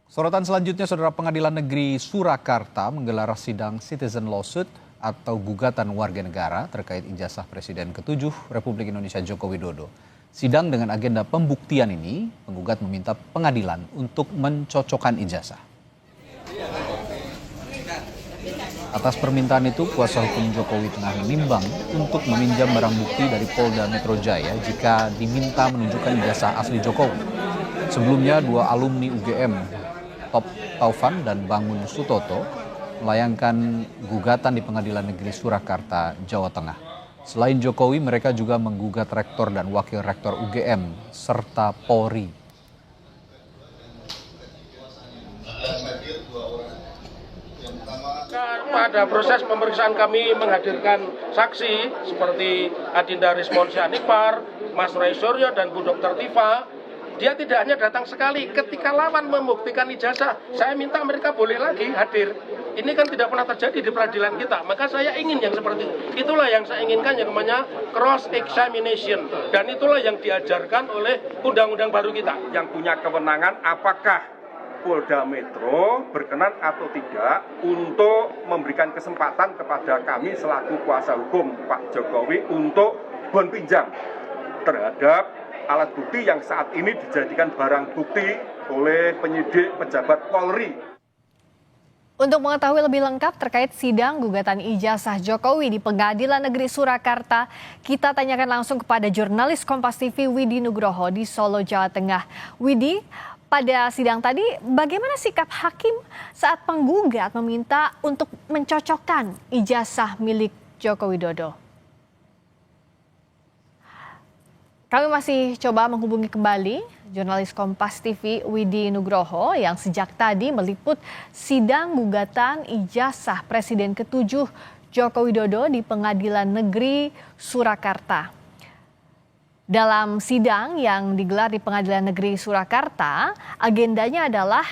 Sorotan selanjutnya, Saudara, Pengadilan Negeri Surakarta menggelar sidang citizen lawsuit atau gugatan warga negara terkait ijazah Presiden ke-7 Republik Indonesia Joko Widodo. Sidang dengan agenda pembuktian ini, penggugat meminta pengadilan untuk mencocokkan ijazah. Atas permintaan itu, kuasa hukum Jokowi tengah menimbang untuk meminjam barang bukti dari Polda Metro Jaya jika diminta menunjukkan ijazah asli Jokowi. Sebelumnya, dua alumni UGM, Top Taufan dan Bangun Sutoto, melayangkan gugatan di Pengadilan Negeri Surakarta, Jawa Tengah. Selain Jokowi, mereka juga menggugat rektor dan wakil rektor UGM serta Polri. Pada proses pemeriksaan kami menghadirkan saksi seperti Adinda Rismonsi Anipar, Mas Roy Suryo dan Bu Dr. Tifa. Dia tidak hanya datang sekali, ketika lawan membuktikan ijazah, saya minta mereka boleh lagi hadir. Ini kan tidak pernah terjadi di peradilan kita, maka saya ingin yang seperti itu. Itulah yang saya inginkan, yang namanya cross examination, dan itulah yang diajarkan oleh undang-undang baru kita. Yang punya kewenangan apakah Polda Metro berkenan atau tidak untuk memberikan kesempatan kepada kami selaku kuasa hukum Pak Jokowi untuk berpinjam terhadap alat bukti yang saat ini dijadikan barang bukti oleh penyidik pejabat Polri. Untuk mengetahui lebih lengkap terkait sidang gugatan ijazah Jokowi di Pengadilan Negeri Surakarta, kita tanyakan langsung kepada jurnalis Kompas TV Widi Nugroho di Solo, Jawa Tengah. Widi, pada sidang tadi bagaimana sikap hakim saat penggugat meminta untuk mencocokkan ijazah milik Joko Widodo? Kami masih coba menghubungi kembali jurnalis Kompas TV Widi Nugroho yang sejak tadi meliput sidang gugatan ijazah Presiden ke-7 Joko Widodo di Pengadilan Negeri Surakarta. Dalam sidang yang digelar di Pengadilan Negeri Surakarta, agendanya adalah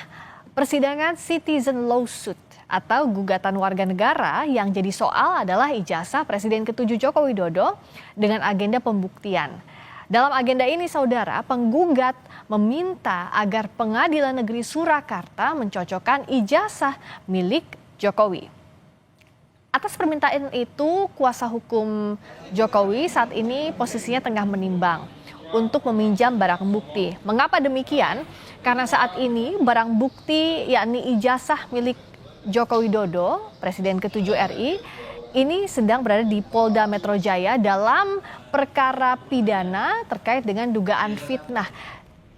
persidangan citizen lawsuit atau gugatan warga negara. Yang jadi soal adalah ijazah Presiden ke-7 Joko Widodo dengan agenda pembuktian. Dalam agenda ini, saudara, penggugat meminta agar Pengadilan Negeri Surakarta mencocokkan ijazah milik Jokowi. Atas permintaan itu, kuasa hukum Jokowi saat ini posisinya tengah menimbang untuk meminjam barang bukti. Mengapa demikian? Karena saat ini barang bukti yakni ijazah milik Joko Widodo, Presiden ke-7 RI, ini sedang berada di Polda Metro Jaya dalam perkara pidana terkait dengan dugaan fitnah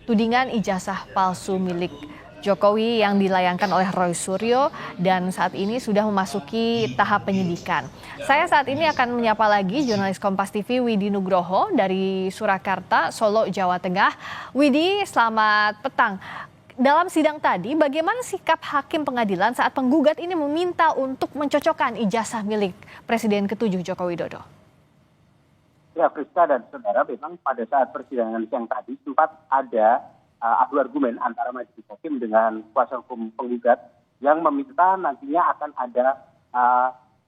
tudingan ijazah palsu milik Jokowi yang dilayangkan oleh Roy Suryo dan saat ini sudah memasuki tahap penyidikan. Saya saat ini akan menyapa lagi jurnalis Kompas TV Widi Nugroho dari Surakarta, Solo, Jawa Tengah. Widi, selamat petang. Dalam sidang tadi, bagaimana sikap hakim pengadilan saat penggugat ini meminta untuk mencocokkan ijazah milik Presiden ke-7 Joko Widodo? Ya, Friska dan saudara, memang pada saat persidangan siang tadi sempat ada adu argumen antara majelis hakim dengan kuasa hukum penggugat yang meminta nantinya akan ada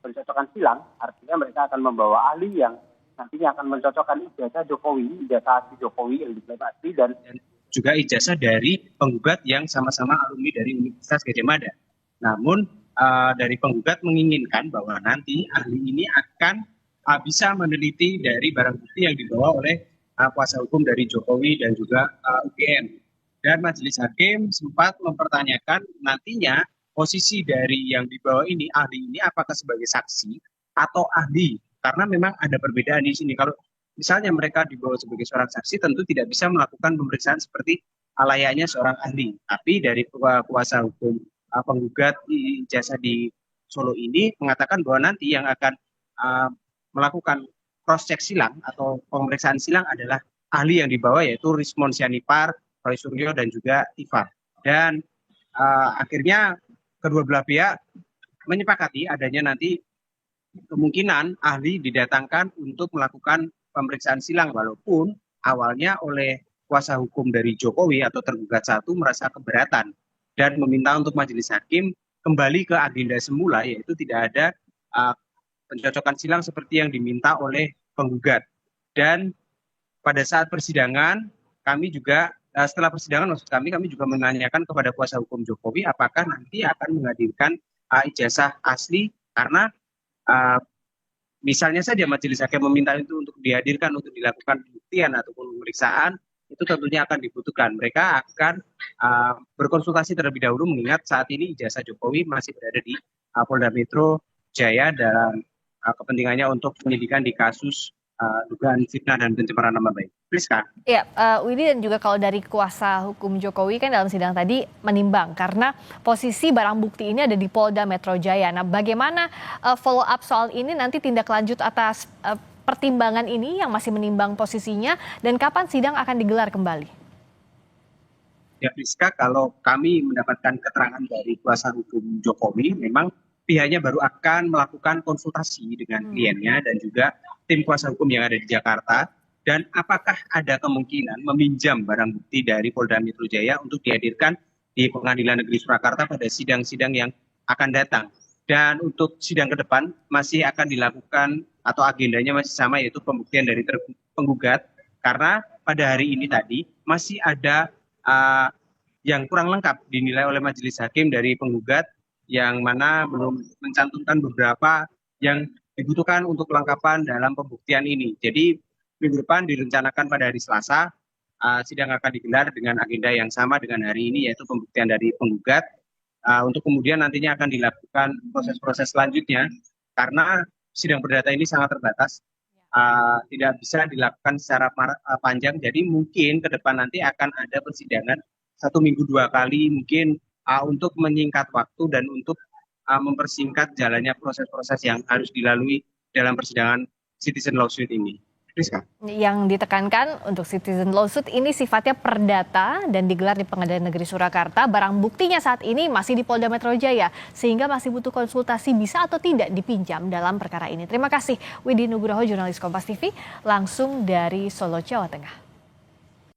pencocokan silang, artinya mereka akan membawa ahli yang nantinya akan mencocokkan ijazah Jokowi, ijazah asli Jokowi yang diklaim asli dan juga ijazah dari penggugat yang sama-sama alumni dari Universitas Gadjah Mada. Namun dari penggugat menginginkan bahwa nanti ahli ini akan bisa meneliti dari barang bukti yang dibawa oleh kuasa hukum dari Jokowi dan juga UGM. Dan majelis hakim sempat mempertanyakan nantinya posisi dari yang dibawa ini, ahli ini apakah sebagai saksi atau ahli. Karena memang ada perbedaan di sini. Kalau misalnya mereka dibawa sebagai seorang saksi, tentu tidak bisa melakukan pemeriksaan seperti layaknya seorang ahli. Tapi dari kuasa hukum penggugat ijazah di Solo ini mengatakan bahwa nanti yang akan melakukan cross check silang atau pemeriksaan silang adalah ahli yang dibawa, yaitu Rismon Sianipar, Roy Suryo dan juga Tifa. Dan akhirnya kedua belah pihak menyepakati adanya nanti kemungkinan ahli didatangkan untuk melakukan pemeriksaan silang, walaupun awalnya oleh kuasa hukum dari Jokowi atau tergugat satu merasa keberatan dan meminta untuk majelis hakim kembali ke agenda semula, yaitu tidak ada pencocokan silang seperti yang diminta oleh penggugat. Dan pada saat persidangan kami juga setelah persidangan maksud kami juga menanyakan kepada kuasa hukum Jokowi apakah nanti akan menghadirkan ijazah asli karena misalnya saja majelis hakim meminta itu untuk dihadirkan untuk dilakukan pembuktian ataupun pemeriksaan, itu tentunya akan dibutuhkan. Mereka akan berkonsultasi terlebih dahulu mengingat saat ini ijazah Jokowi masih berada di Polda Metro Jaya dalam kepentingannya untuk penyidikan di kasus dugaan fitnah dan pencemaran nama baik. Priska. Ya, Widi, dan juga kalau dari kuasa hukum Jokowi kan dalam sidang tadi menimbang karena posisi barang bukti ini ada di Polda Metro Jaya. Nah, bagaimana follow up soal ini, nanti tindak lanjut atas pertimbangan ini yang masih menimbang posisinya, dan kapan sidang akan digelar kembali? Ya, Priska, kalau kami mendapatkan keterangan dari kuasa hukum Jokowi, memang pihaknya baru akan melakukan konsultasi dengan kliennya dan juga tim kuasa hukum yang ada di Jakarta. Dan apakah ada kemungkinan meminjam barang bukti dari Polda Metro Jaya untuk dihadirkan di Pengadilan Negeri Surakarta pada sidang-sidang yang akan datang. Dan untuk sidang ke depan masih akan dilakukan atau agendanya masih sama, yaitu pembuktian dari penggugat. Karena pada hari ini tadi masih ada yang kurang lengkap dinilai oleh majelis hakim dari penggugat, yang mana belum mencantumkan beberapa yang dibutuhkan untuk kelengkapan dalam pembuktian ini. Jadi minggu depan direncanakan pada hari Selasa, sidang akan digelar dengan agenda yang sama dengan hari ini, yaitu pembuktian dari penggugat. Untuk kemudian nantinya akan dilakukan proses-proses selanjutnya, karena sidang perdata ini sangat terbatas, tidak bisa dilakukan secara panjang. Jadi mungkin ke depan nanti akan ada persidangan 1 minggu 2 kali, mungkin untuk menyingkat waktu dan untuk mempersingkat jalannya proses-proses yang harus dilalui dalam persidangan citizen lawsuit ini. Rizka. Yang ditekankan untuk citizen lawsuit ini sifatnya perdata dan digelar di Pengadilan Negeri Surakarta. Barang buktinya saat ini masih di Polda Metro Jaya, sehingga masih butuh konsultasi bisa atau tidak dipinjam dalam perkara ini. Terima kasih Widi Nugroho, jurnalis Kompas TV, langsung dari Solo, Jawa Tengah.